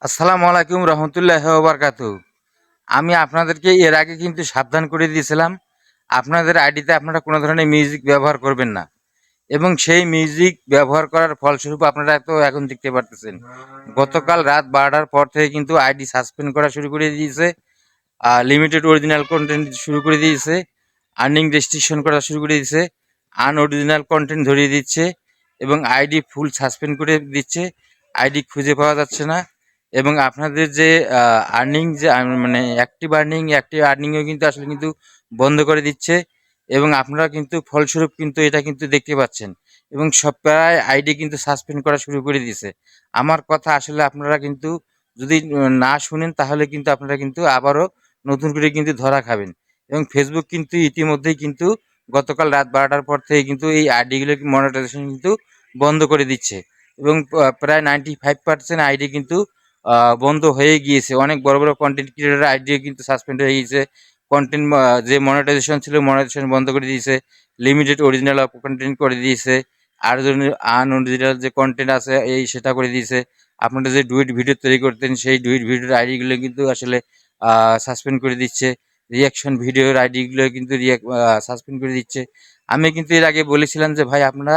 আসসালামু আলাইকুম রহমতুল্লাহ বারকাতু। আমি আপনাদেরকে এর আগে কিন্তু সাবধান করে দিয়েছিলাম, আপনাদের আইডিতে আপনারা কোনো ধরনের মিউজিক ব্যবহার করবেন না। এবং সেই মিউজিক ব্যবহার করার ফলস্বরূপ আপনারা তো এখন দেখতে পারতেছেন, গতকাল রাত 12টার পর থেকে কিন্তু আইডি সাসপেন্ড করা শুরু করে দিয়েছে, লিমিটেড অরিজিনাল কন্টেন্ট শুরু করে দিয়েছে, আর্নিং রেস্ট্রিকশন করা শুরু করে দিয়েছে, আনঅরিজিনাল কন্টেন্ট ধরিয়ে দিচ্ছে এবং আইডি ফুল সাসপেন্ড করে দিচ্ছে। আইডি খুঁজে পাওয়া যাচ্ছে না এবং আপনাদের যে আর্নিং যে মানে অ্যাক্টিভ আর্নিংও কিন্তু আসলে কিন্তু বন্ধ করে দিচ্ছে এবং আপনারা কিন্তু ফলস্বরূপ কিন্তু এটা কিন্তু দেখতে পাচ্ছেন এবং সব প্রায় আইডি কিন্তু সাসপেন্ড করা শুরু করে দিয়েছে। আমার কথা আসলে আপনারা কিন্তু যদি না শুনেন তাহলে কিন্তু আপনারা কিন্তু আবারও নতুন করে কিন্তু ধরা খাবেন এবং ফেসবুক কিন্তু ইতিমধ্যেই কিন্তু গতকাল রাত 12টার পর থেকে কিন্তু এই আইডিগুলো মনিটাইজেশন কিন্তু বন্ধ করে দিচ্ছে এবং প্রায় 95% আইডি কিন্তু বন্ধ হয়ে গিয়েছে। অনেক বড় বড় কন্টেন্ট ক্রিয়েটর আইডিও কিন্তু সাসপেন্ড হয়ে গিয়েছে। কন্টেন্ট যে মনিটাইজেশন ছিল মনিটাইজেশন বন্ধ করে দিয়েছে, লিমিটেড অরিজিনাল কন্টেন্ট করে দিয়েছে, আর আনঅরিজিনাল যে কন্টেন্ট আছে সেটা করে দিয়েছে। আপনারা যে ডুইট ভিডিও তৈরি করতেন সেই ডুইট ভিডিওর আইডিগুলো কিন্তু আসলে সাসপেন্ড করে দিচ্ছে। রিয়াকশন ভিডিওর আইডিগুলো কিন্তু সাসপেন্ড করে দিচ্ছে। আমি কিন্তু এর আগে বলেছিলাম যে ভাই আপনারা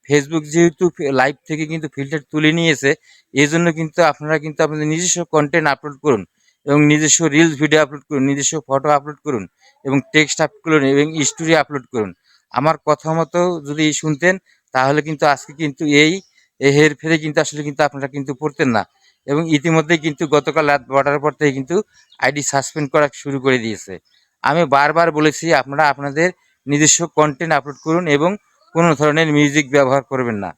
ফেসবুক যেহেতু লাইভ থেকে কিন্তু ফিল্টার তুলে নিয়েছে, এই জন্য কিন্তু আপনারা কিন্তু আপনাদের নিজস্ব কন্টেন্ট আপলোড করুন এবং নিজস্ব রিলস ভিডিও আপলোড করুন, নিজস্ব ফটো আপলোড করুন এবং টেক্সট আপলোড করুন এবং স্টোরি আপলোড করুন। আমার কথা মতো যদি শুনতেন তাহলে কিন্তু আজকে কিন্তু এই হেরফেরে কিন্তু আসলে কিন্তু আপনারা কিন্তু পড়তেন না এবং ইতিমধ্যে কিন্তু গতকাল রাত 12টার পর থেকে কিন্তু আইডি সাসপেন্ড করা শুরু করে দিয়েছে। আমি বারবার বলেছি আপনারা আপনাদের নিজস্ব কন্টেন্ট আপলোড করুন এবং কোনো ধরনের মিউজিক ব্যবহার করবেন না।